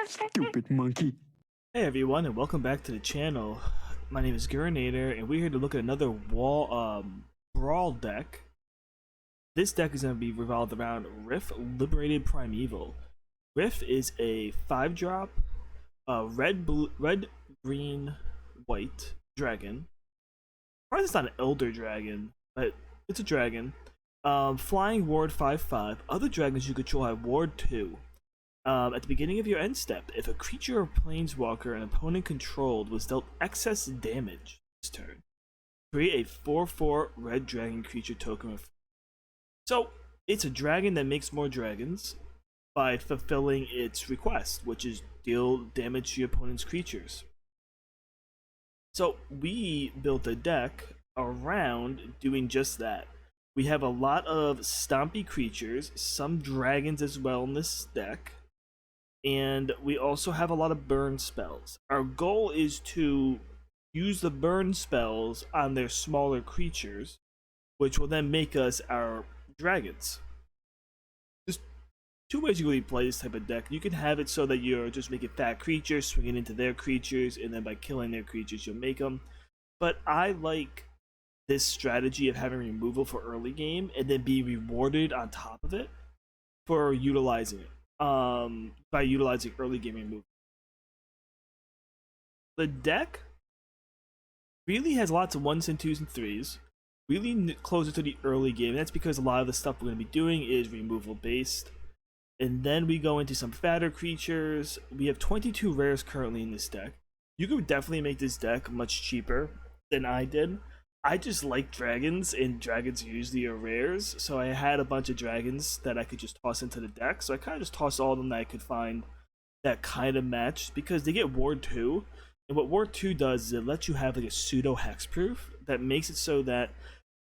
Stupid monkey. Hey everyone, and welcome back to the channel. My name is Gurinator, and we're here to look at another Brawl deck. This deck is going to be revolved around Rith Liberated Primeval. Rith is a 5-drop, red, green, white dragon. Probably it's not an Elder Dragon, but it's a dragon. Flying Ward 5/5. Other dragons you control have Ward 2. At the beginning of your end step, if a creature or planeswalker an opponent controlled was dealt excess damage this turn, create a 4/4 red dragon creature token. So, it's a dragon that makes more dragons by fulfilling its request, which is deal damage to your opponent's creatures. So, we built a deck around doing just that. We have a lot of stompy creatures, some dragons as well in this deck. And we also have a lot of burn spells. Our goal is to use the burn spells on their smaller creatures, which will then make us our dragons. There's two ways you really play this type of deck. You can have it so that you're just making fat creatures, swinging into their creatures, and then by killing their creatures, you'll make them. But I like this strategy of having removal for early game and then be rewarded on top of it for utilizing it. By utilizing early game removal. The deck really has lots of 1s and 2s and 3s, really closer to the early game. That's because a lot of the stuff we're going to be doing is removal based. And then we go into some fatter creatures. We have 22 rares currently in this deck. You could definitely make this deck much cheaper than I did. I just like dragons, and dragons usually are rares, so I had a bunch of dragons that I could just toss into the deck, so I kind of just tossed all of them that I could find that kind of matched, because they get Ward 2, and what Ward 2 does is it lets you have like a pseudo hexproof that makes it so that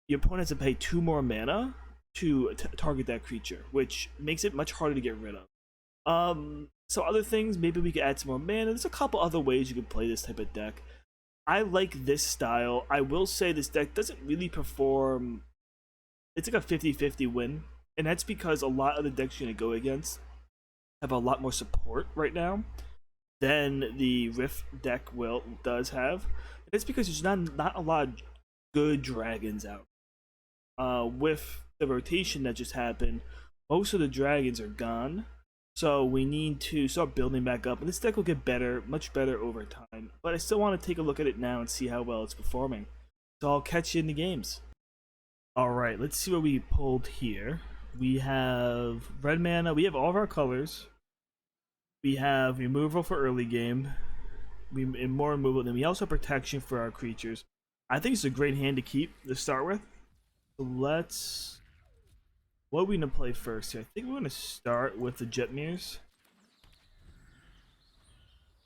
your opponent has to pay 2 more mana to target that creature, which makes it much harder to get rid of. So other things, maybe we could add some more mana. There's a couple other ways you could play this type of deck. I like this style. I will say this deck doesn't really perform. It's like a 50-50 win, and that's because a lot of the decks you're going to go against have a lot more support right now than the Rith deck does have. And it's because there's not a lot of good dragons out. With the rotation that just happened, most of the dragons are gone. So we need to start building back up, and this deck will get better, much better over time. But I still want to take a look at it now and see how well it's performing. So I'll catch you in the games. Alright, let's see what we pulled here. We have red mana, we have all of our colors. We have removal for early game. And more removal, then we also have protection for our creatures. I think it's a great hand to keep to start with. So let's... What are we going to play first here? I think we're going to start with the Jetmirs.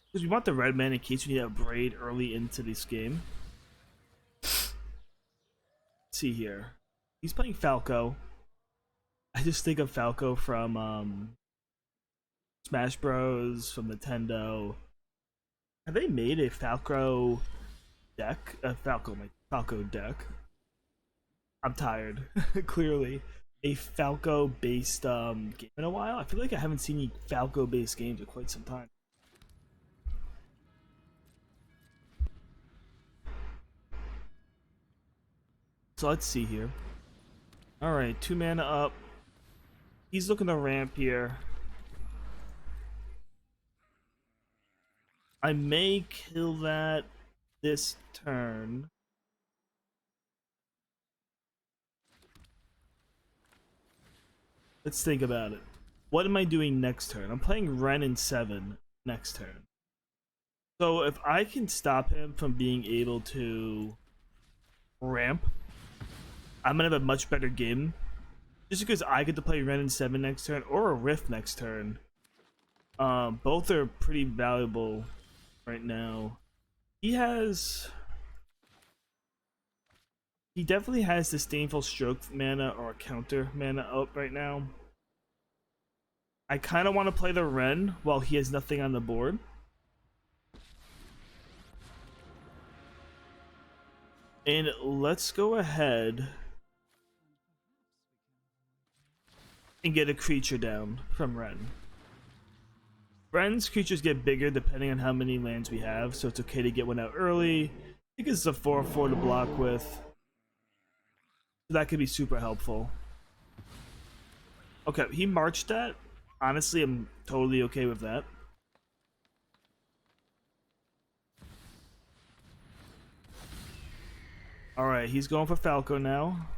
Because we want the red man in case we need a braid early into this game. Let's see here. He's playing Falco. I just think of Falco from Smash Bros, from Nintendo. Have they made a Falco deck? A Falco deck. I'm tired, clearly. A Falco based game in a while. I feel like I haven't seen any Falco based games in quite some time. So let's see here. Alright, 2 mana up. He's looking to ramp here. I may kill that this turn. Let's think about it. What am I doing next turn? I'm playing Ren in 7 next turn. So if I can stop him from being able to ramp, I'm gonna have a much better game. Just because I get to play Ren in 7 next turn or a Rith next turn. Both are pretty valuable right now. He definitely has Disdainful Stroke mana or counter mana up right now. I kind of want to play the Ren while he has nothing on the board. And let's go ahead and get a creature down from Ren. Friends creatures get bigger depending on how many lands we have, so it's okay to get one out early. I think it's a 4/4 to block with. So that could be super helpful. Okay, he marched that. Honestly, I'm totally okay with that. Alright, he's going for Falco now.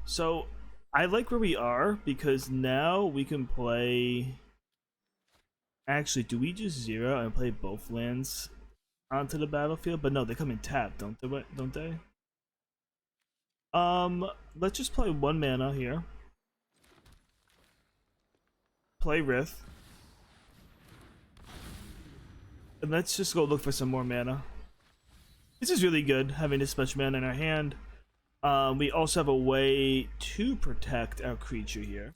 So, I like where we are, because now we can play... Actually, do we just zero and play both lands onto the battlefield? But no, they come in tap, don't they? Let's just play 1 mana here. Play Rith. And let's just go look for some more mana. This is really good, having this much mana in our hand. We also have a way to protect our creature here.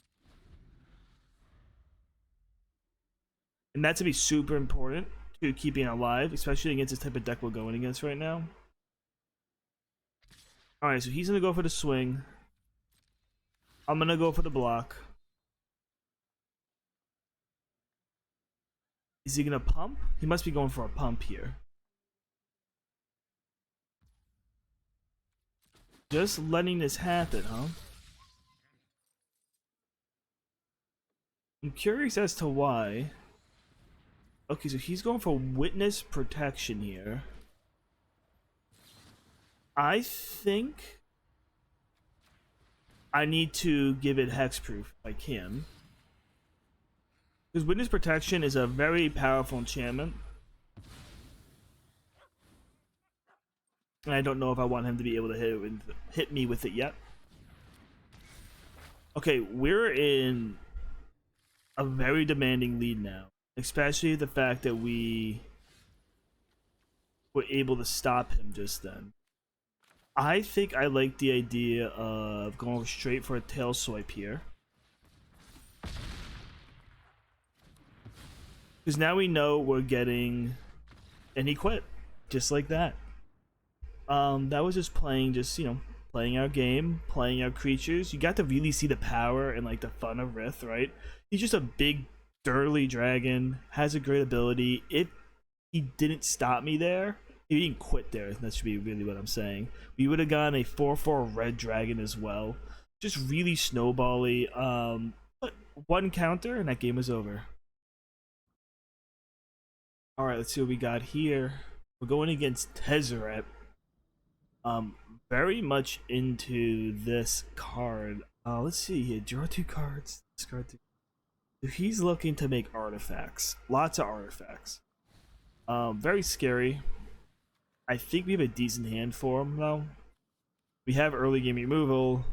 And that's going to be super important to keeping it alive, especially against this type of deck we're going against right now. Alright, so he's going to go for the swing. I'm going to go for the block. Is he going to pump? He must be going for a pump here. Just letting this happen, huh? I'm curious as to why. Okay, so he's going for witness protection here. I think I need to give it hexproof if I can. Because witness protection is a very powerful enchantment. And I don't know if I want him to be able to hit me with it yet. Okay, we're in a very demanding lead now. Especially the fact that we were able to stop him just then. I think I like the idea of going straight for a tail swipe here. Because now we know we're getting... And he quit. Just like that. That was just playing, playing our game, playing our creatures. You got to really see the power and like the fun of Rith, right? He's just a big, dirty dragon, has a great ability. If he didn't stop me there, he didn't quit there, that should be really what I'm saying, we would have gotten a 4/4 red dragon as well. Just really snowbally. But 1 counter and that game is over. Alright, let's see what we got here. We're going against Tezzeret. Very much into this card. Let's see here. Draw 2 cards. Discard 2. So he's looking to make artifacts. Lots of artifacts. Very scary. I think we have a decent hand for him, though. We have early game removal.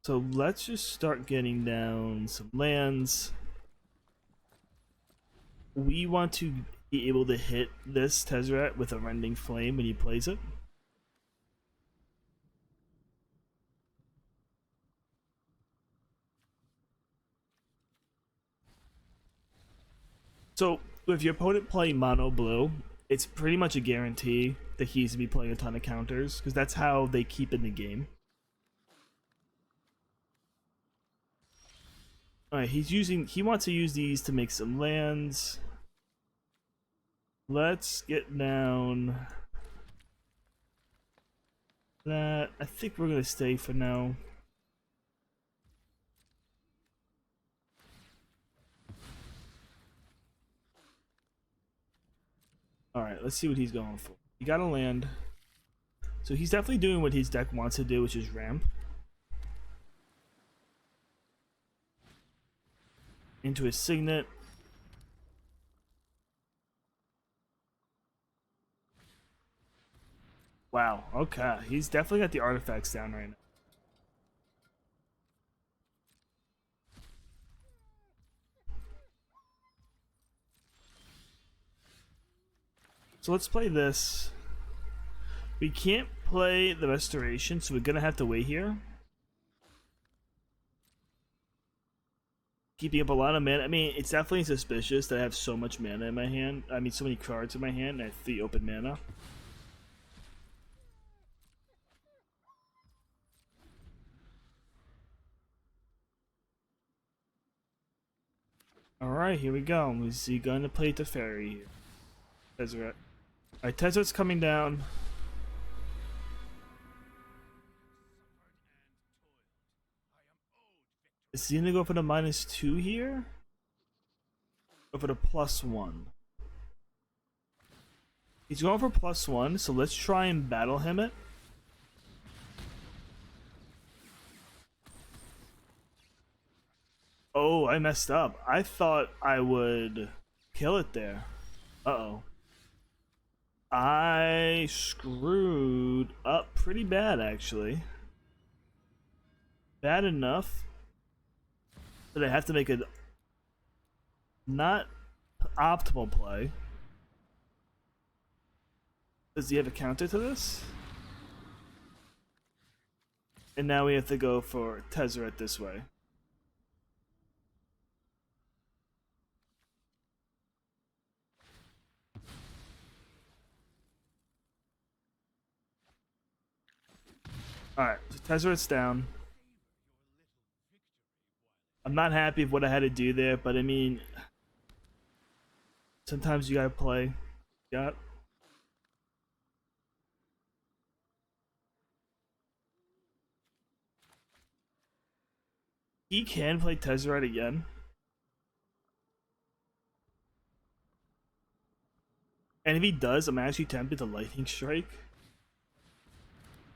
So let's just start getting down some lands. We want to be able to hit this Tezzeret with a Rending Flame when he plays it. So, with your opponent playing mono blue, it's pretty much a guarantee that he's going to be playing a ton of counters, because that's how they keep in the game. Alright, he wants to use these to make some lands. Let's get down that. I think we're going to stay for now. Alright, let's see what he's going for. He got a land. So he's definitely doing what his deck wants to do, which is ramp. Into his Signet. Wow, okay. He's definitely got the artifacts down right now. So let's play this. We can't play the Restoration, so we're gonna have to wait here. Keeping up a lot of mana. I mean, it's definitely suspicious that I have so much mana in my hand. I mean, so many cards in my hand, and I have 3 open mana. Alright, here we go. Is he gonna play Teferi here? Tezzeret. Alright, Tezzeret's coming down. Is he gonna go for the -2 here? Go for the +1. He's going for +1, so let's try and battle him it. Oh, I messed up. I thought I would kill it there. Uh-oh. I screwed up pretty bad, actually. Bad enough that I have to make a not optimal play. Does he have a counter to this? And now we have to go for Tezzeret this way. Alright, so Tezzeret's down. I'm not happy with what I had to do there, but I mean, sometimes you gotta play. Got. He can play Tezzeret again. And if he does, I'm actually tempted to Lightning Strike.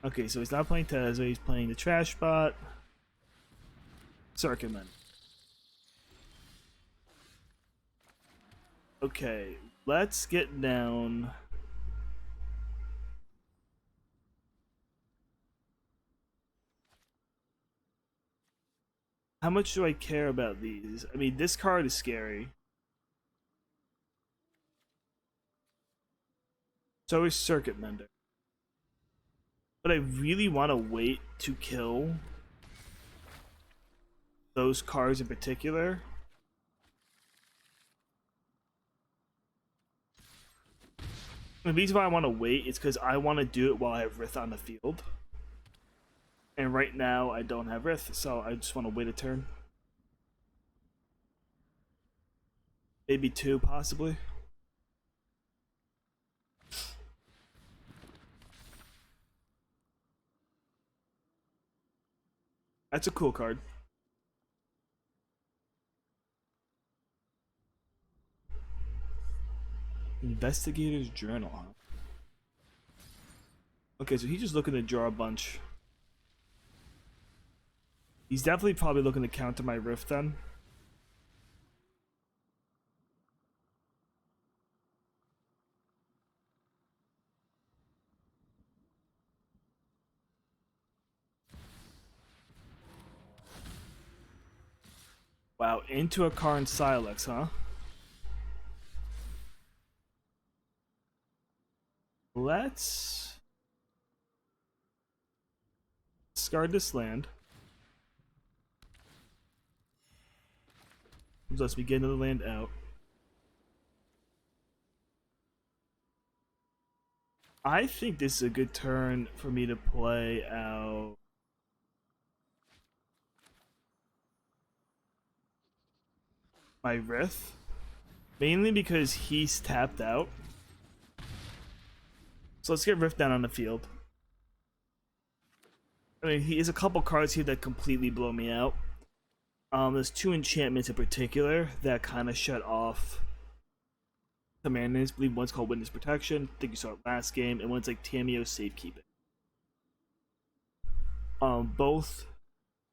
Okay, so he's not playing Tezzeret, he's playing the Trash Bot. Circuit Man. Okay, let's get down. How much do I care about these? I mean, this card is scary. So is Circuit Mender. But I really want to wait to kill those cards in particular. The reason why I want to wait is because I want to do it while I have Rith on the field. And right now I don't have Rith, so I just want to wait a turn. Maybe 2, possibly. That's a cool card. Investigator's Journal, huh? Okay, so he's just looking to draw a bunch. He's definitely probably looking to counter my Rift then. Wow, into a Karn Silex, huh? Let's discard this land. Let's begin the land out. I think this is a good turn for me to play out my Rith. Mainly because he's tapped out. So let's get Rift down on the field. I mean, he has a couple cards here that completely blow me out. There's 2 enchantments in particular that kind of shut off commanders. I believe one's called Witness Protection. I think you saw it last game, and one's like Tamiyo Safekeeping. Both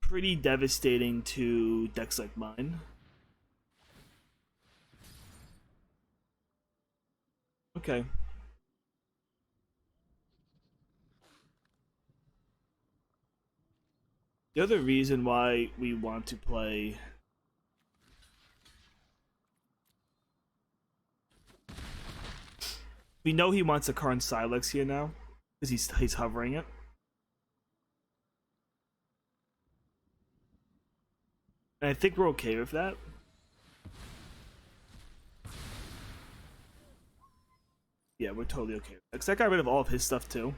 pretty devastating to decks like mine. Okay. The other reason why we want to play we know he wants a Karn Silex here now because he's hovering it. And I think we're okay with that. Yeah, we're totally okay. Because that got rid of all of his stuff too.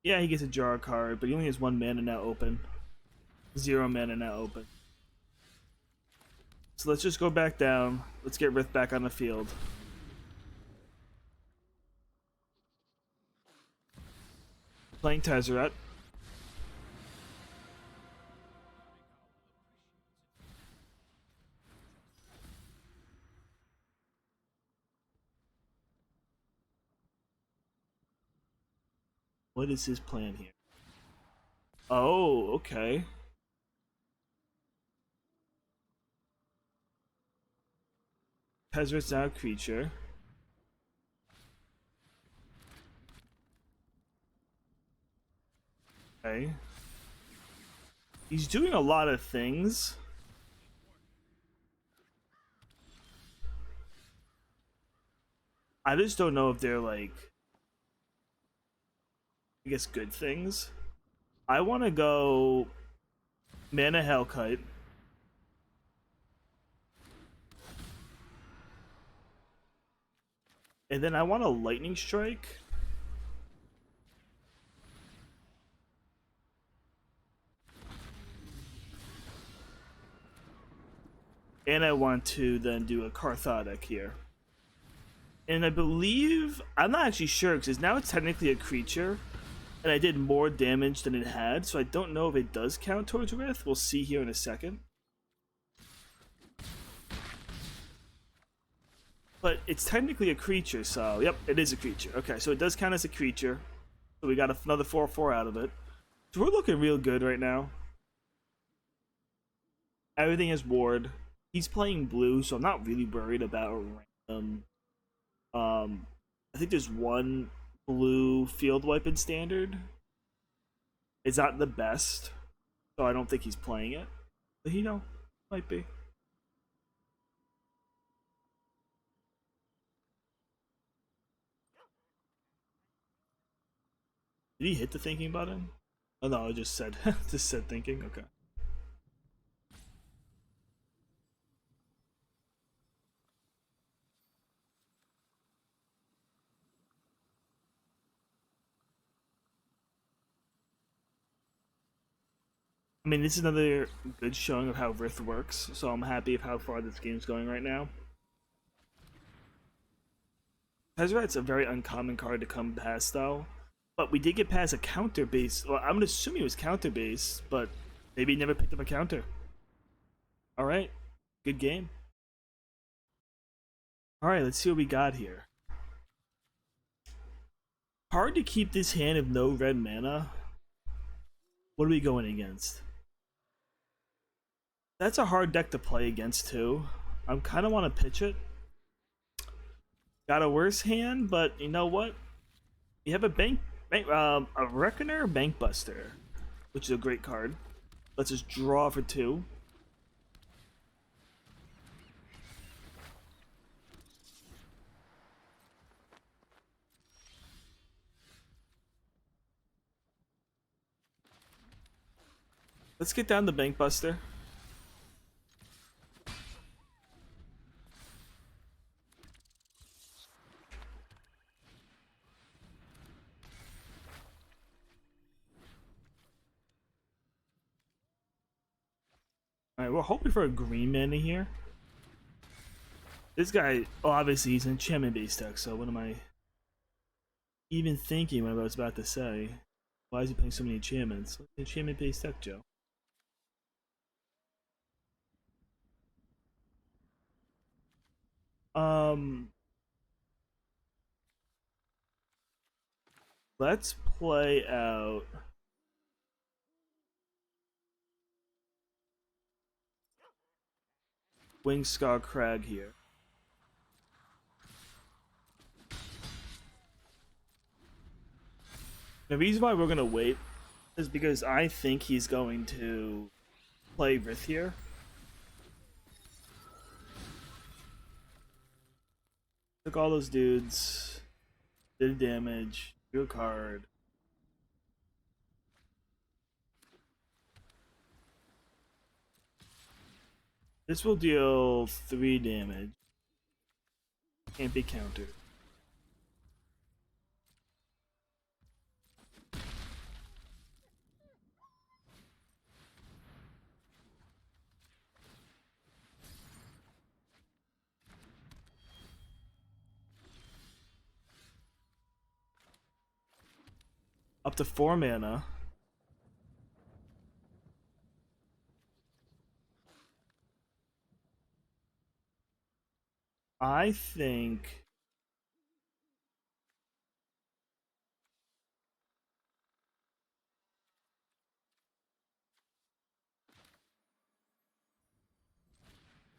Yeah, he gets a jar card, but he only has 1 mana now open. 0 mana now open. So let's just go back down. Let's get Rith back on the field. Playing Tezzeret. What is his plan here? Oh, okay. Tezzeret's now a creature. Okay. He's doing a lot of things. I just don't know if they're like, I guess, good things. I want to go Mana Hellkite. And then I want a Lightning Strike. And I want to then do a Karthotic here. And I believe, I'm not actually sure, because now it's technically a creature. And I did more damage than it had, so I don't know if it does count towards Rith. We'll see here in a second. But it's technically a creature, so yep, it is a creature. Okay, so it does count as a creature. So we got another 4/4 out of it. So we're looking real good right now. Everything is ward. He's playing blue, so I'm not really worried about random. I think there's one blue field wipe in standard. It's not the best, so I don't think he's playing it. But might be. Did he hit the thinking button? Oh no, I just said just said thinking. Okay. I mean, this is another good showing of how Rith works, so I'm happy of how far this game's going right now. Tezzeret's a very uncommon card to come past, though. But we did get past a counter base. Well, I'm assuming it was counter base, but maybe he never picked up a counter. Alright, good game. Alright, let's see what we got here. Hard to keep this hand of no red mana. What are we going against? That's a hard deck to play against, too. I kind of want to pitch it. Got a worse hand, but you know what? You have a Reckoner Bankbuster, which is a great card. Let's just draw for 2. Let's get down the Bankbuster. Alright, we're hoping for a green mana here. This guy, obviously he's an enchantment based deck, so what am I even thinking what I was about to say? Why is he playing so many enchantments? Enchantment based deck, Joe. Let's play out Wingscar Crag here. The reason why we're gonna wait is because I think he's going to play Rith here. Took all those dudes, did damage, drew a card. This will deal 3 damage. Can't be countered. up to 4 mana. I think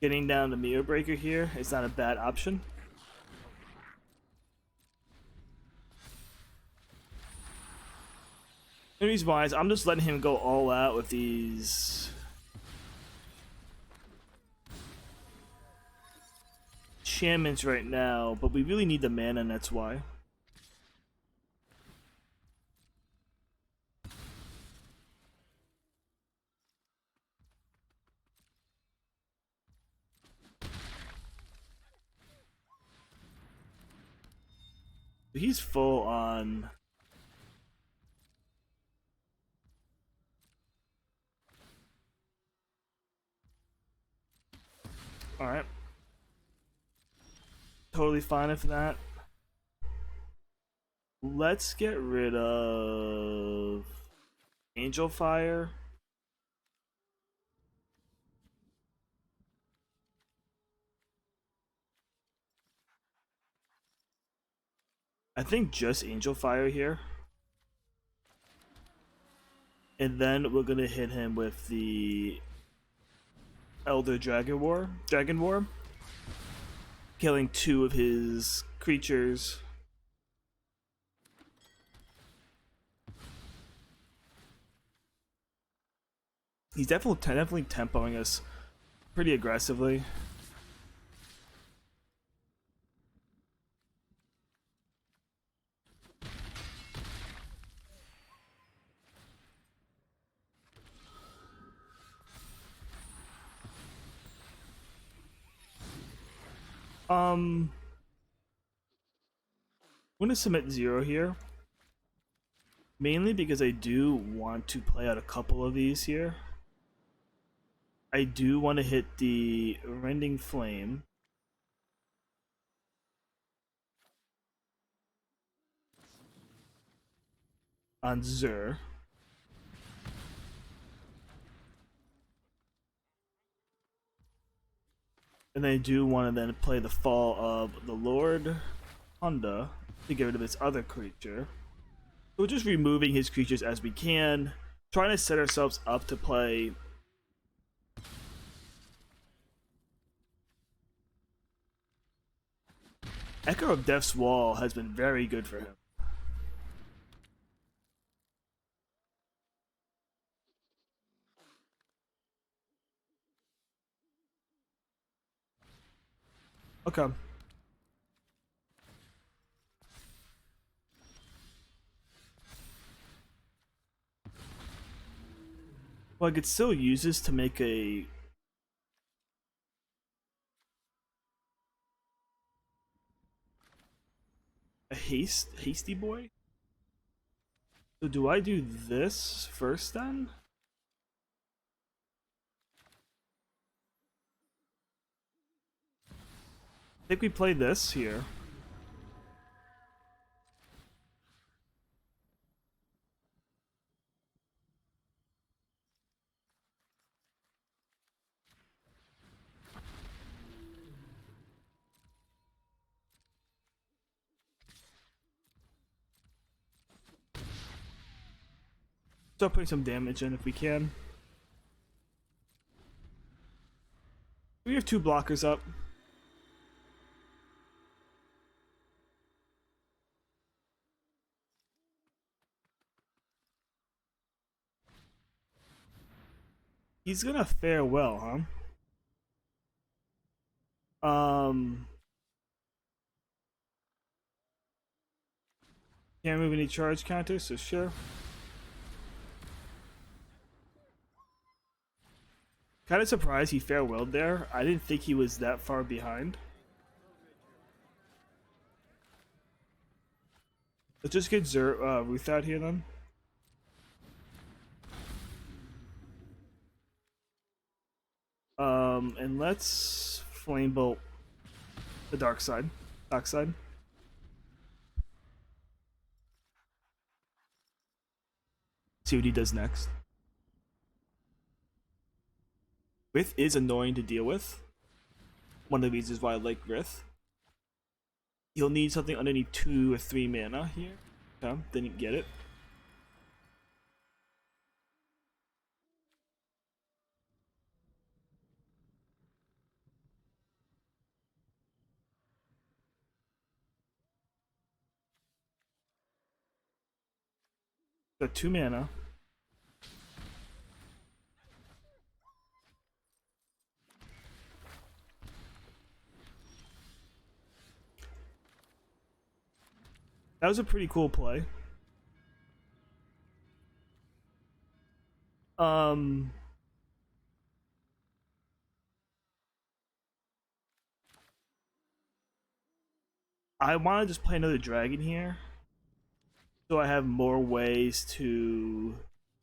getting down to Mirror Breaker here is not a bad option. The reason why is I'm just letting him go all out with these enchantments right now, but we really need the mana, and that's why. He's full on. Alright. Totally fine with that. Let's get rid of Angel Fire. I think just Angel Fire here. And then we're gonna hit him with the Elder Dragon War, killing 2 of his creatures. He's definitely tempoing us pretty aggressively. I'm gonna submit 0 here. Mainly because I do want to play out a couple of these here. I do want to hit the Rending Flame. On Zur. And I do want to then play the Fall of the Lord Honda to get rid of his other creature. So we're just removing his creatures as we can, trying to set ourselves up to play Echo of Death's Wall has been very good for him. Okay. Well, I could still use this to make a hasty boy. So do I do this first then? I think we play this here. Start putting some damage in if we can. We have 2 blockers up. He's gonna fare well, huh? Can't move any charge counters, so sure. Kind of surprised he farewelled there. I didn't think he was that far behind. Let's just get Rith out here then. And let's Flame Bolt the dark side. See what he does next. Rith is annoying to deal with. One of the reasons why I like Rith. You'll need something underneath 2 or 3 mana here. Okay, didn't get it. Got 2 mana. That was a pretty cool play. Um, I want to just play another dragon here, so I have more ways to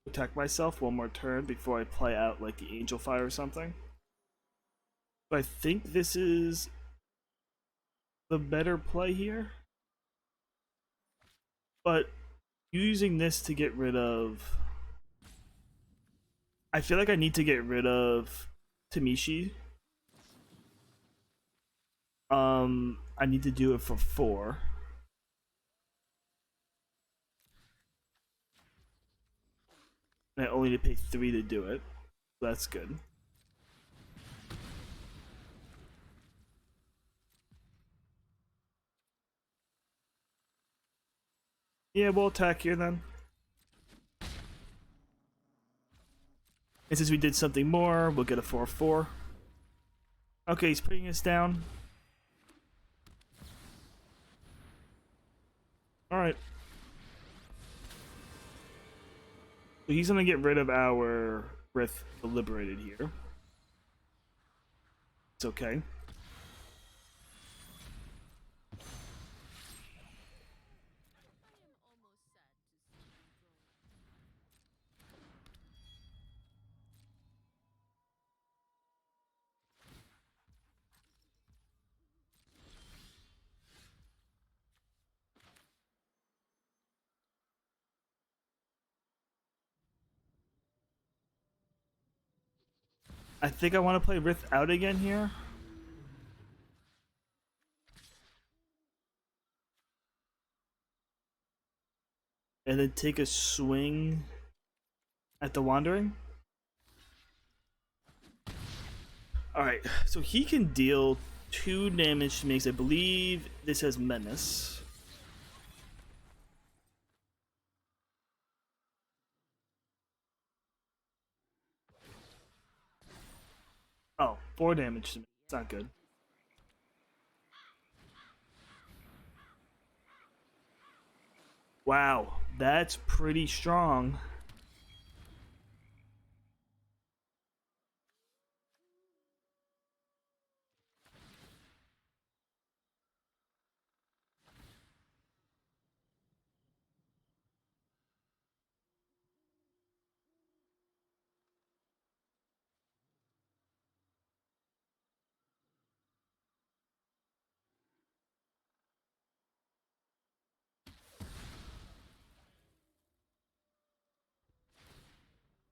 protect myself one more turn before I play out like the Angel Fire or something. So I think this is the better play here, but using this to get rid of, I feel like I need to get rid of Tamishi. I need to do it for 4. And I only need to pay 3 to do it. That's good. Yeah, we'll attack here then. And since we did something more, we'll get a 4/4. Okay, he's putting us down. Alright. So he's gonna get rid of our Rith Liberated here. It's okay. I think I want to play Rith out again here. And then take a swing at the Wandering. Alright, so he can deal 2 damage to me. I believe this has Menace. Oh, 4 damage to me. It's not good. Wow, that's pretty strong.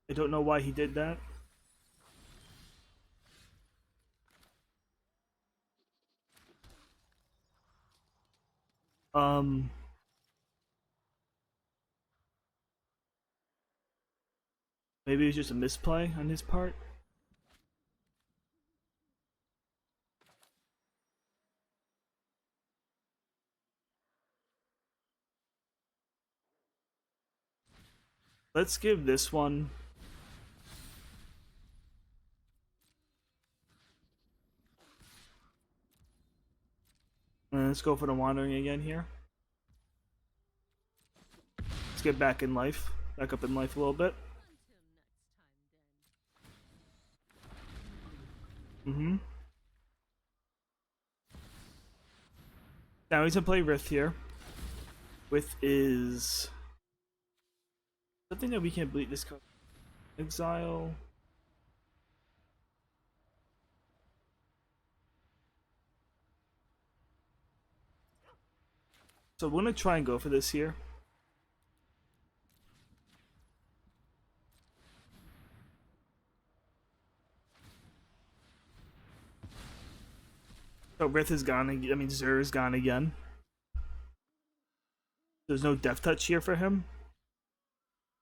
I don't know why he did that. Um, Maybe it was just a misplay on his part. Let's give this one. Let's go for the Wandering again here. Let's get back in life. Back up in life a little bit. Now he's gonna play Rith here. With is something that we can't bleed this card. Exile. So we're gonna try and go for this here. So Rith is gone. I mean, Zur is gone again. There's no Death Touch here for him.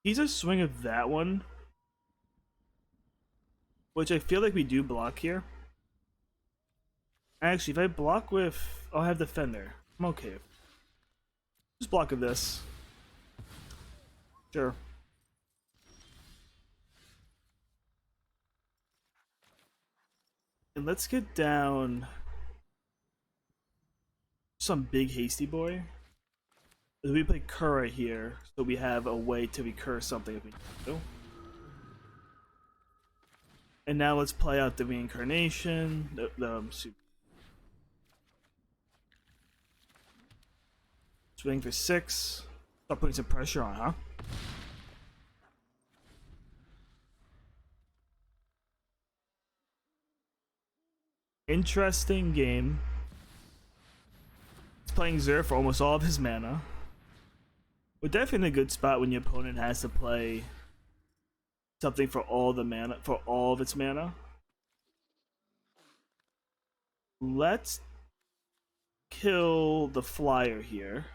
He's a swing of that one, which I feel like we do block here. Actually, if I block with... I'll have Defender. I'm okay. Just block of this. Sure. And let's get down some big hasty boy. We play Kura here, so we have a way to recur something if we need to. And now let's play out the reincarnation. Swing for 6. Start putting some pressure on, huh? Interesting game. He's playing Zur for almost all of his mana. We're definitely in a good spot when your opponent has to play something for all the mana, for all of its mana. Let's kill the flyer here.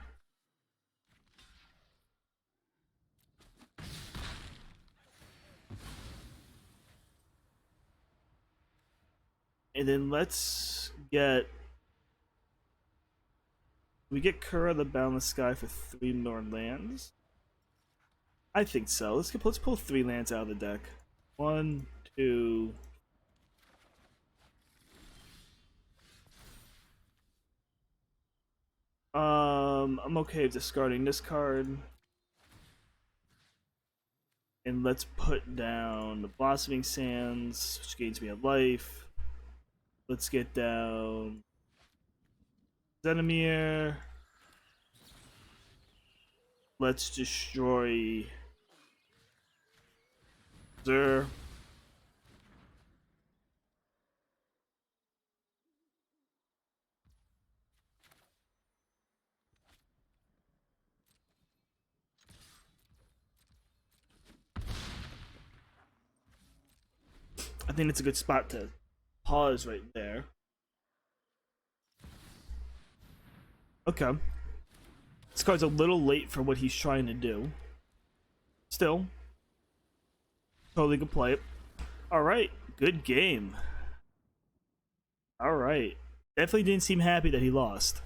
And then let's get... We get Kura the Boundless Sky for 3 more lands? I think so. Let's pull 3 lands out of the deck. 1, 2... I'm okay with discarding this card. And let's put down the Blossoming Sands, which gains me a life. Let's get down Zenomir. Let's destroy Zur. I think it's a good spot to pause right there. Okay. This card's a little late for what he's trying to do. Still, totally could play it. Alright, good game. Alright. Definitely didn't seem happy that he lost.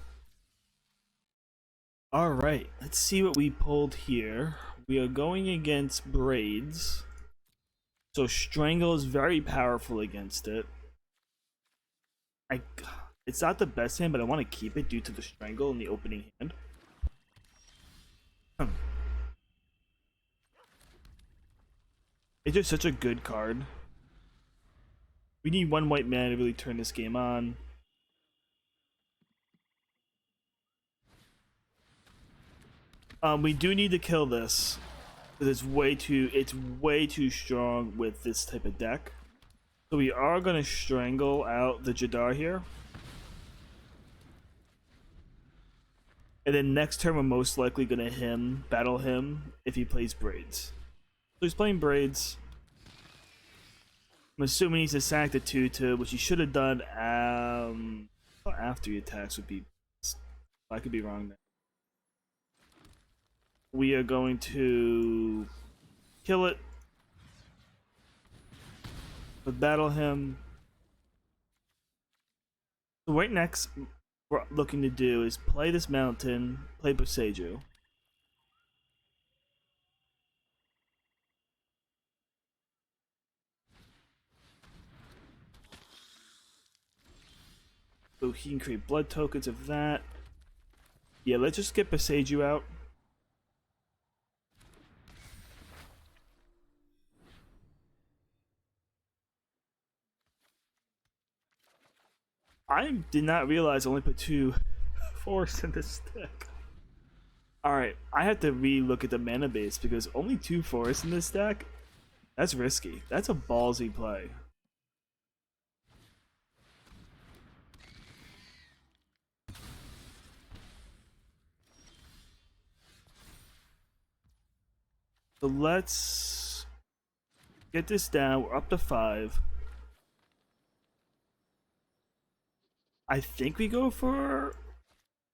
Alright, let's see what we pulled here. We are going against Braids. So Strangle is very powerful against it. It's not the best hand, but I want to keep it due to the Strangle in the opening hand. It's just such a good card. We need 1 white mana to really turn this game on. We do need to kill this. It's way too strong with this type of deck. So we are gonna strangle out the Jadar here. And then next turn we're most likely gonna battle him if he plays Braids. So he's playing Braids. I'm assuming he's a sack the 2/2, which he should have done after he attacks would be... I could be wrong there. We are going to kill it. But battle him. So right next, what we're looking to do is play this mountain, play Boseiju. So he can create blood tokens of that. Yeah, let's just get Boseiju out. I did not realize I only put 2 forests in this deck. Alright, I have to re-look at the mana base because only 2 forests in this deck? That's risky. That's a ballsy play. So let's get this down. We're up to 5. I think we go for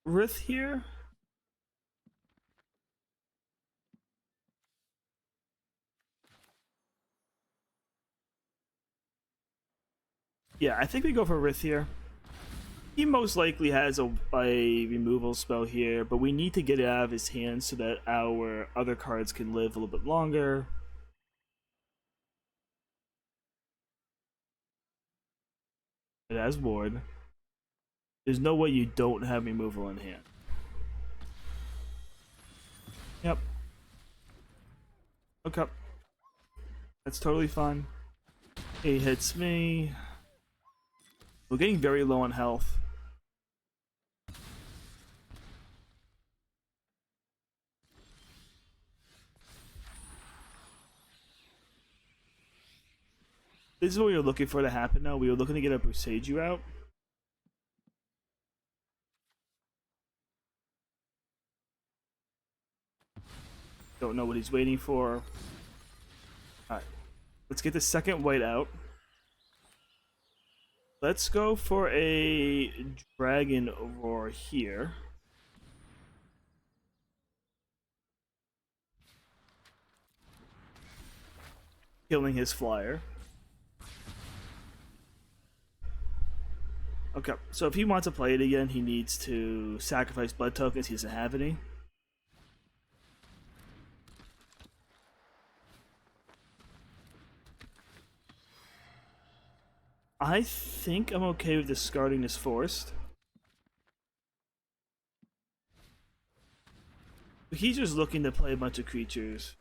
Rith here. Yeah, I think we go for Rith here. He most likely has a removal spell here, but we need to get it out of his hand so that our other cards can live a little bit longer. It has Ward. There's no way you don't have removal in hand. Yep. Okay. That's totally fine. He hits me. We're getting very low on health. This is what we were looking for to happen now. We were looking to get a Boseiju out. Don't know what he's waiting for. Alright. Let's get the second white out. Let's go for a Dragon Roar here. Killing his flyer. Okay, so if he wants to play it again, he needs to sacrifice blood tokens. He doesn't have any. I think I'm okay with discarding this forest. He's just looking to play a bunch of creatures.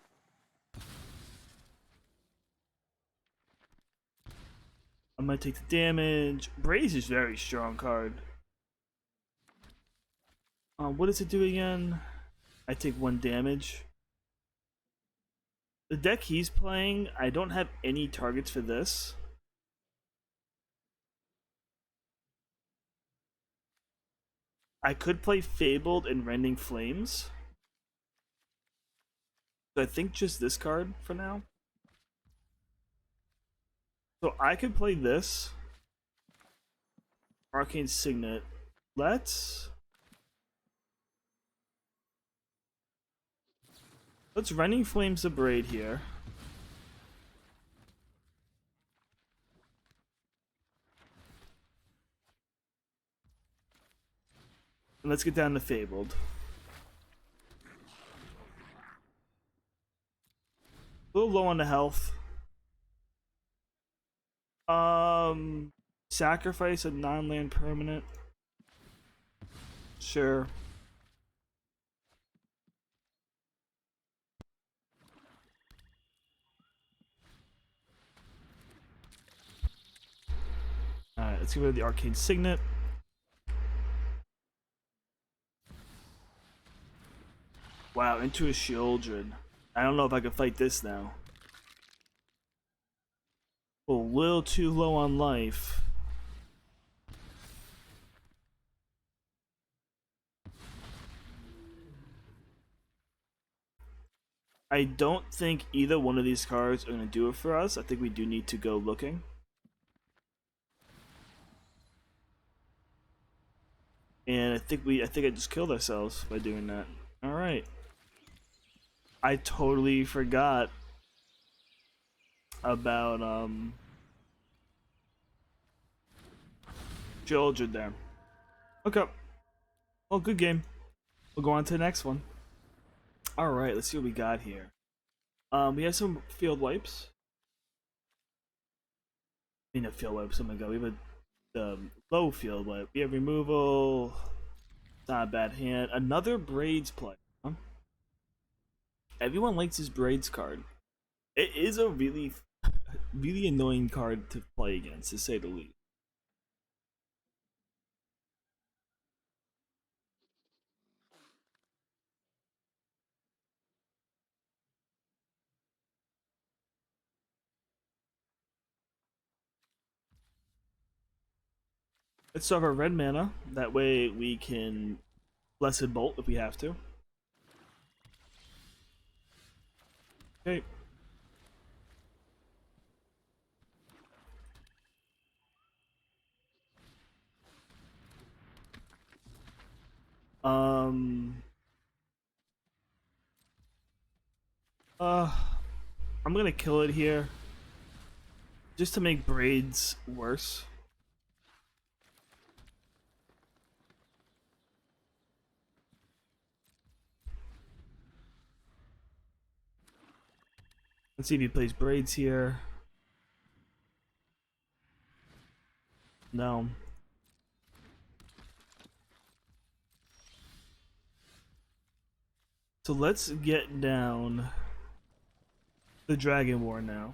I'm gonna take the damage. Braze is very strong card. What does it do again? I take 1 damage. The deck he's playing, I don't have any targets for this. I could play Fabled and Rending Flames. So I think just this card for now. So I could play this. Arcane Signet. Let's Rending Flames the Braid here. And let's get down to Fabled. A little low on the health. Sacrifice a non-land permanent. Sure. Alright, let's get rid of the Arcane Signet. Wow, into a Shieldred. I don't know if I can fight this now. A little too low on life. I don't think either one of these cards are going to do it for us. I think we do need to go looking. And I think I just killed ourselves by doing that. Alright. I totally forgot about Shieldred there. Okay. Well, good game. We'll go on to the next one. Alright, let's see what we got here. We have some field wipes. I mean, a field wipes. Oh my god, we have a low field wipe. We have removal. It's not a bad hand. Another Braids play. Huh? Everyone likes his Braids card. It is a really, really annoying card to play against, to say the least. Let's start our red mana. That way we can Blessed Bolt if we have to. Okay. Um. Uh. I'm gonna kill it here, just to make braids worse. Let's see if he plays braids here. No. So let's get down the Dragon War now.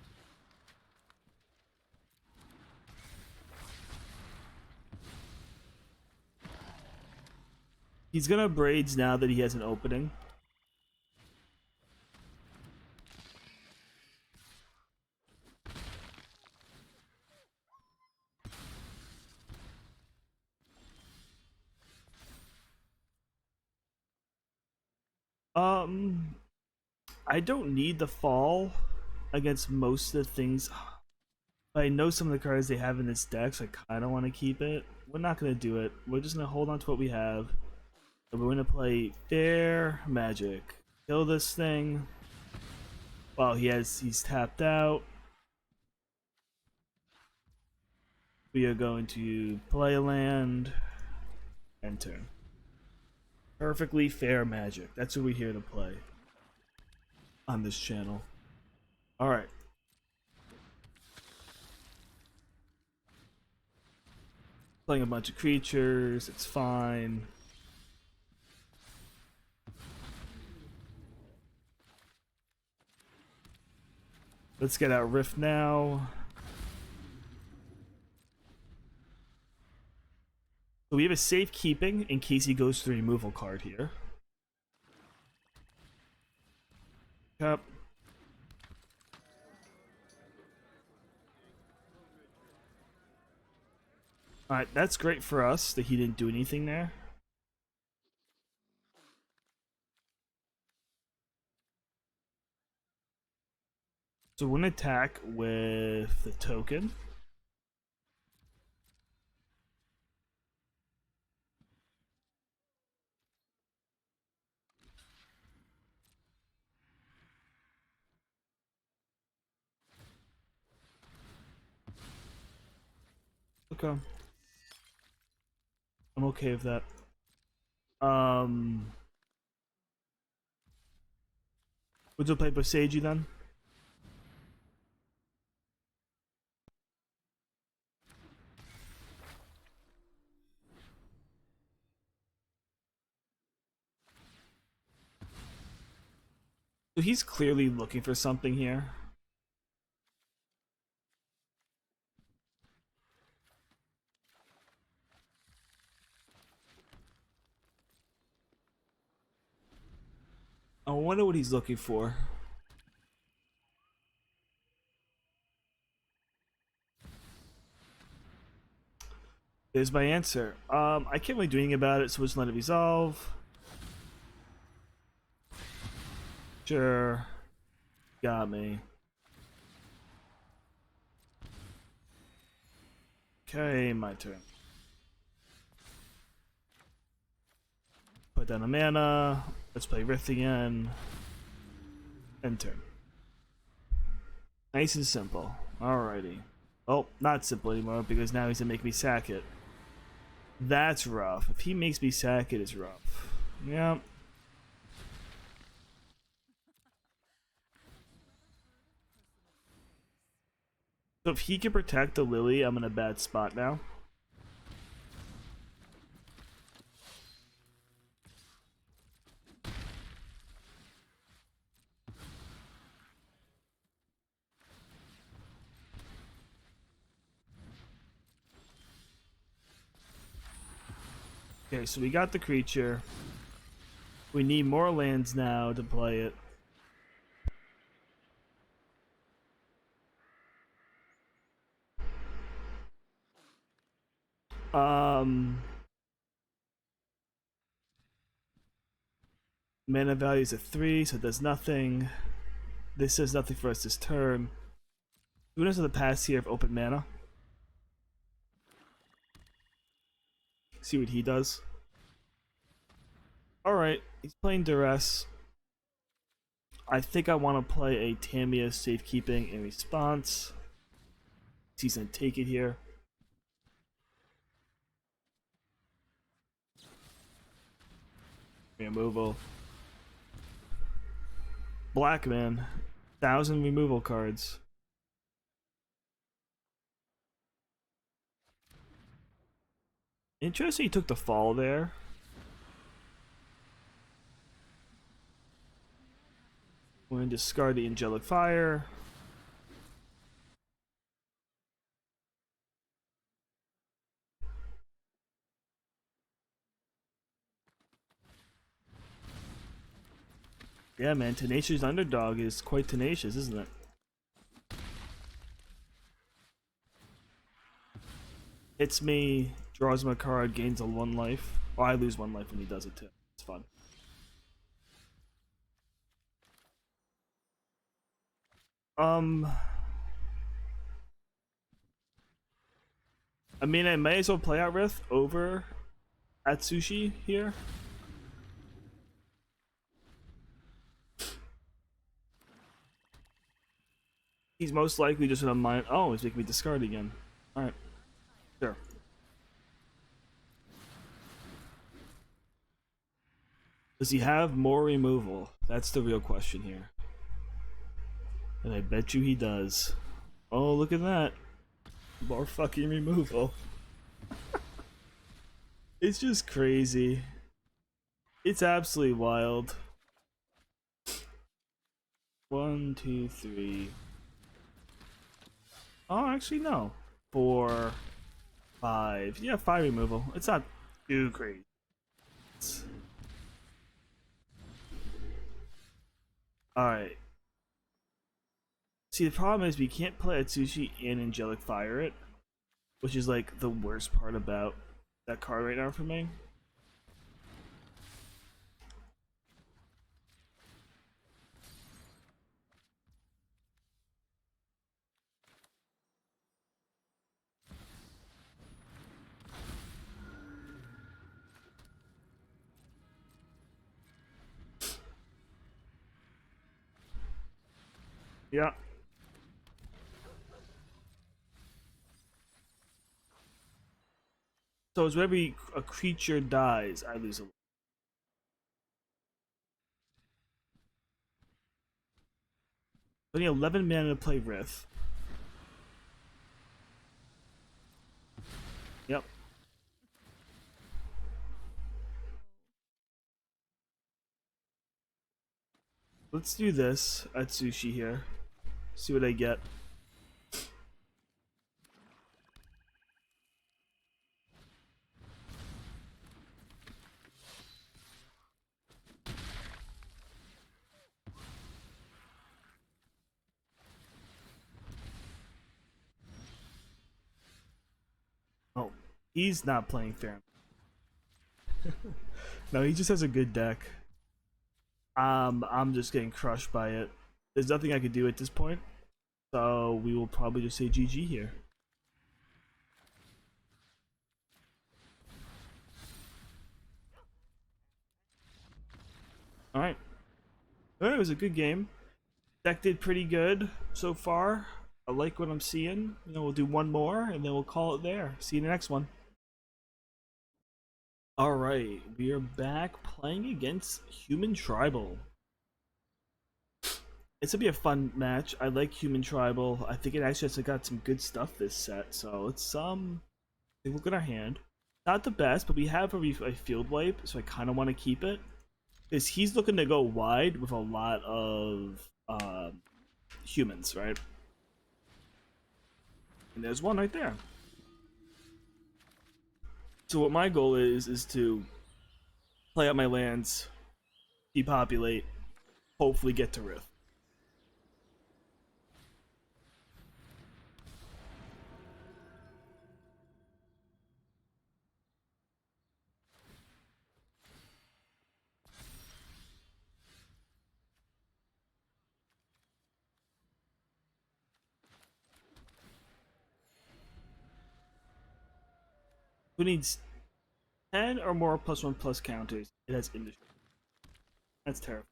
He's gonna braids now that he has an opening. I don't need the fall against most of the things. But I know some of the cards they have in this deck, so I kind of want to keep it. We're not going to do it. We're just going to hold on to what we have. And we're going to play Fair Magic. Kill this thing. Well, he's tapped out. We are going to play a land. Enter. Perfectly Fair Magic. That's what we're here to play on this channel. Alright. Playing a bunch of creatures, it's fine. Let's get out Rith now. So we have a safekeeping in case he goes to the removal card here. Yep. Alright, that's great for us that he didn't do anything there. So we're gonna attack with the token. Okay. I'm okay with that. We'll do play Boseiji then. So he's clearly looking for something here. I wonder what he's looking for. There's my answer. I can't really do anything about it, so we'll just let it resolve. Sure. Got me. Okay, my turn. Put down a mana. Let's play Rith again. End turn. Nice and simple. Alrighty. Oh, not simple anymore because now he's gonna make me sack it. That's rough. If he makes me sack it, it's rough. Yep. So if he can protect the Lily, I'm in a bad spot now. Okay, so we got the creature. We need more lands now to play it. Mana value is a 3, so it does nothing. This does nothing for us this turn. Who knows the pass here of open mana? See what he does. Alright, he's playing Duress. I think I want to play a Tamiya Safekeeping in response. He's gonna take it here. Removal. Black man. 1,000 removal cards. Interesting he took the fall there. We're going to discard the Angelic Fire. Yeah, man, Tenacious Underdog is quite tenacious, isn't it? Hits me, draws my card, gains a 1 life. Or I lose 1 life when he does it too. It's fun. I mean, I may as well play out Rith over Atsushi here. He's most likely just gonna mind. Oh, he's making me discard again. Alright. Sure. Does he have more removal? That's the real question here. And I bet you he does. Oh, look at that. More fucking removal. It's just crazy. It's absolutely wild. 1, 2, 3. Oh, actually, no. 4, 5. Yeah, 5 removal. It's not too crazy. Alright. See, the problem is we can't play Atsushi and Angelic Fire it, which is like the worst part about that card right now for me. Yeah. So as whenever a creature dies, I lose a life. I need 11 mana to play Rith. Yep. Let's do this at Sushi here. See what I get. Oh, he's not playing fair. No, he just has a good deck. I'm just getting crushed by it. There's nothing I could do at this point, so we will probably just say GG here. Alright. Alright, it was a good game. Deck did pretty good so far. I like what I'm seeing. You know, we'll do one more and then we'll call it there. See you in the next one. Alright, we are back playing against Human Tribal. It's gonna be a fun match. I like Human Tribal. I think it actually has got some good stuff this set, so let's look at our hand. Not the best, but we have a field wipe, so I kind of want to keep it. Because he's looking to go wide with a lot of humans, right? And there's one right there. So what my goal is to play out my lands, depopulate, hopefully get to Rith. Who needs 10 or more +1/+1 counters? It has industry. That's terrible.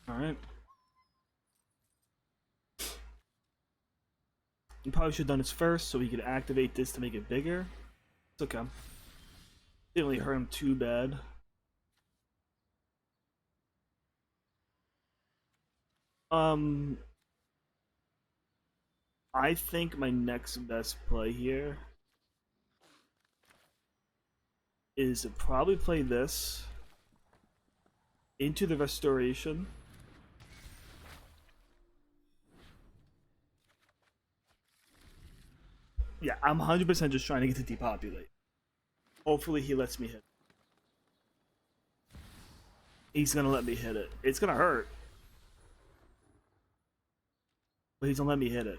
Alright. You probably should have done this first so he could activate this to make it bigger. It's okay. Didn't really hurt him too bad. I think my next best play here is to probably play this into the restoration. Yeah, I'm 100% just trying to get to depopulate. Hopefully he lets me hit. He's gonna let me hit it. It's gonna hurt. But he's gonna let me hit it.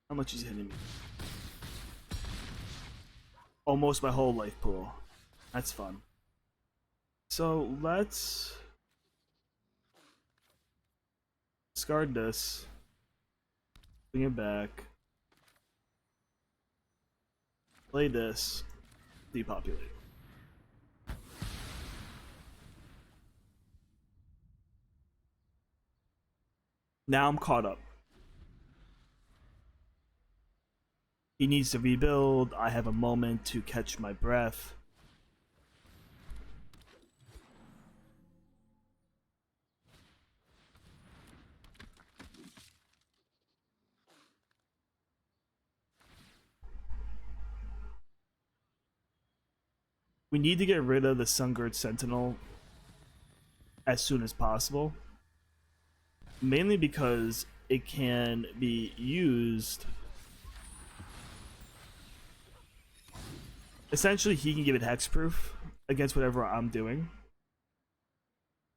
How much is he hitting me? Almost my whole life pool. That's fun. So let's discard this. Bring it back. Play this. Depopulate. Now I'm caught up. He needs to rebuild. I have a moment to catch my breath. We need to get rid of the Sungird Sentinel as soon as possible. Mainly because it can be used. Essentially, he can give it hexproof against whatever I'm doing.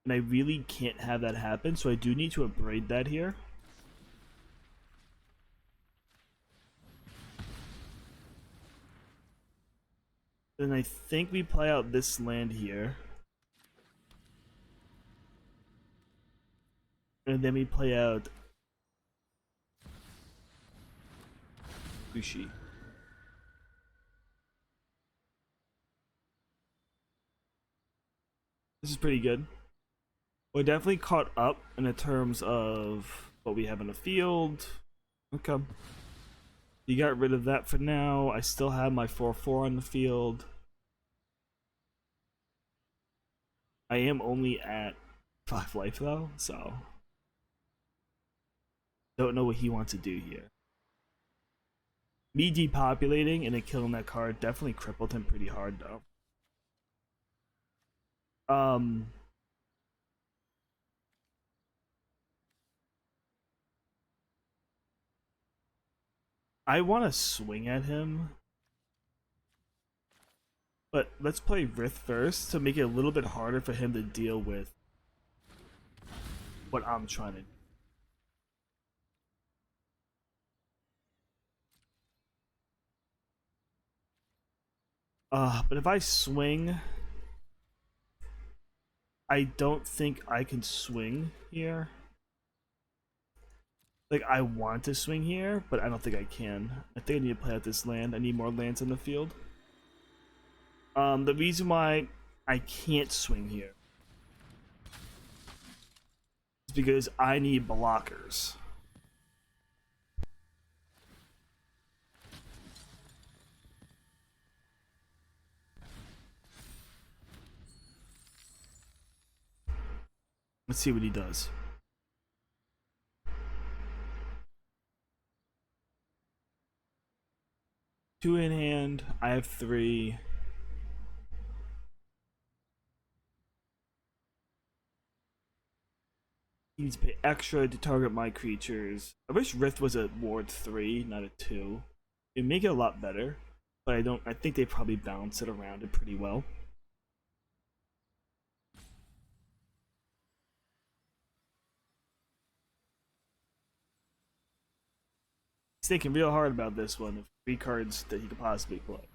And I really can't have that happen, so I do need to abrade that here. Then I think we play out this land here. And then we play out Bushi. This is pretty good. We're definitely caught up in the terms of what we have in the field. Okay. You got rid of that for now. I still have my 4/4 on the field. I am only at 5 life though, so don't know what he wants to do here. Me depopulating and then killing that card definitely crippled him pretty hard though. I want to swing at him, but let's play Rith first to make it a little bit harder for him to deal with what I'm trying to do. But if I swing, I don't think I can swing here. Like, I want to swing here, but I don't think I can. I think I need to play out this land. I need more lands in the field. The reason why I can't swing here is because I need blockers. Let's see what he does. Two in hand. I have 3. He needs to pay extra to target my creatures. I wish Rith was a ward 3, not a 2. It'd make it a lot better, but I think they probably balance it around it pretty well. He's thinking real hard about this one. Of 3 cards that he could possibly play.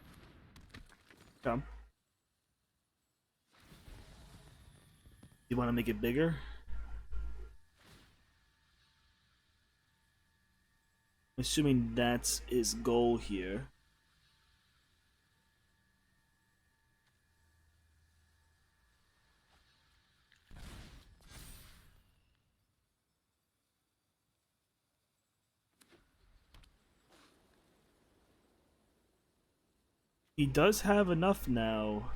Come. You want to make it bigger? Assuming that's his goal here. He does have enough now.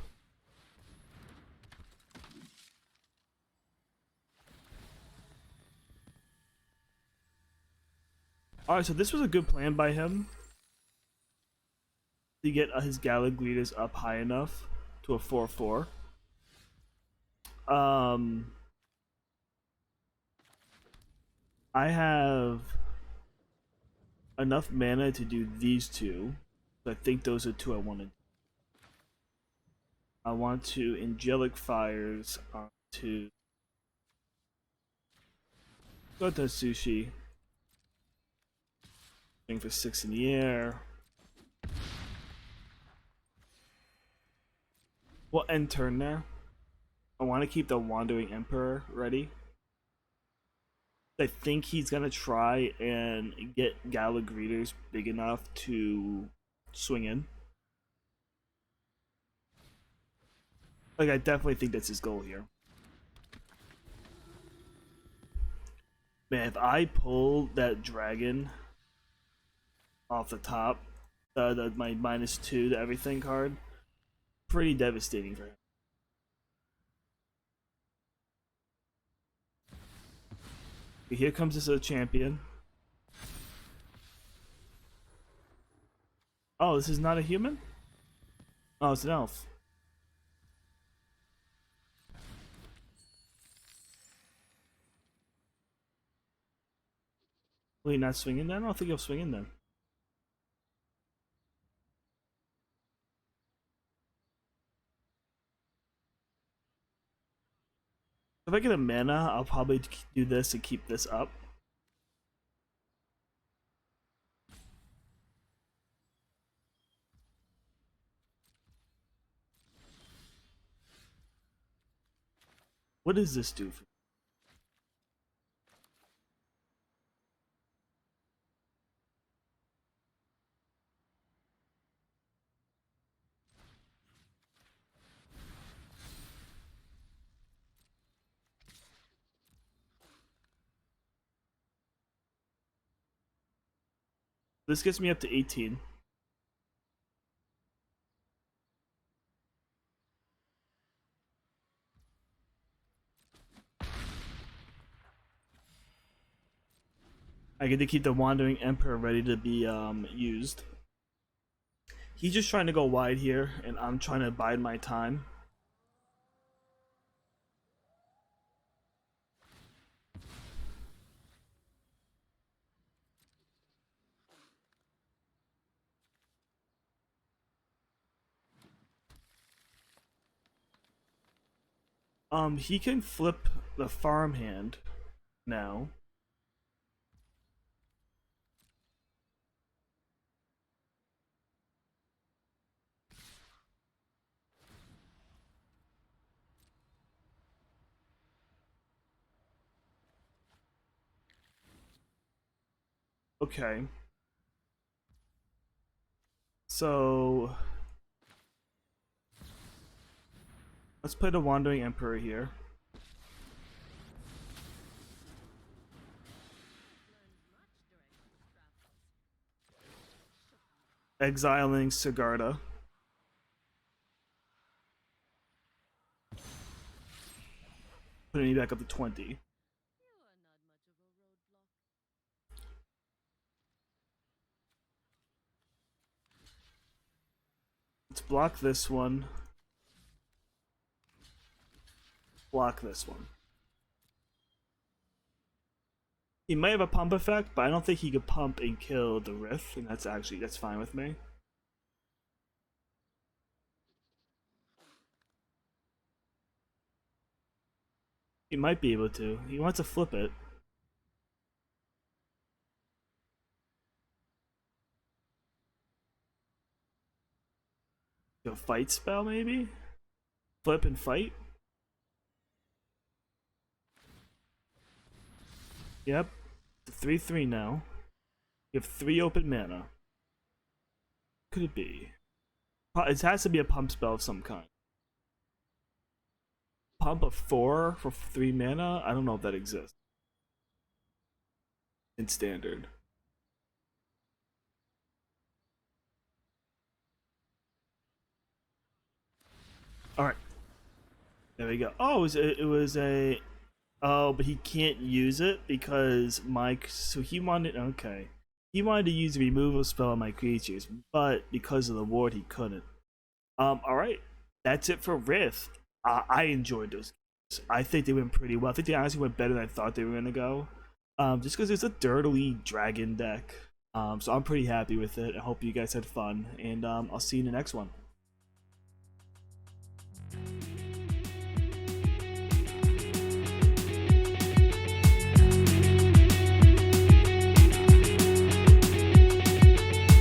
Alright, so this was a good plan by him to get his Galagritas up high enough to a 4-4. I have enough mana to do these two. So I think those are two I wanted. I want to Angelic Fires onto Goto Sushi. Going for 6 in the air. We'll end turn there. I want to keep the Wandering Emperor ready. I think he's gonna try and get Galagritas big enough to swing in. Like, I definitely think that's his goal here. Man, if I pull that dragon off the top, my -2 to everything card, pretty devastating for him. Okay, here comes this champion. Oh, this is not a human? Oh, it's an elf. Wait, not swinging then? I don't think he'll swing in then. If I get a mana, I'll probably do this and keep this up. What does this do for me? This gets me up to 18. I get to keep the Wandering Emperor ready to be used. He's just trying to go wide here, and I'm trying to bide my time. He can flip the farmhand now. Okay. So let's play the Wandering Emperor here. Exiling Sigarda. Putting me back up to 20. Let's block this one. Block this one. He might have a pump effect, but I don't think he could pump and kill the Rith, and that's fine with me. He might be able to. He wants to flip it. A fight spell, maybe? Flip and fight? Yep. 3/3 now. You have 3 open mana. Could it be? It has to be a pump spell of some kind. Pump a 4 for 3 mana? I don't know if that exists in standard. Alright. There we go. Oh, it was a oh, but he can't use it because Mike. So he wanted. Okay. He wanted to use a removal spell on my creatures, but because of the ward, he couldn't. Alright. That's it for Rith. I enjoyed those games. I think they went pretty well. I think they honestly went better than I thought they were going to go. Just because it's a dirtily dragon deck. So I'm pretty happy with it. I hope you guys had fun, and I'll see you in the next one.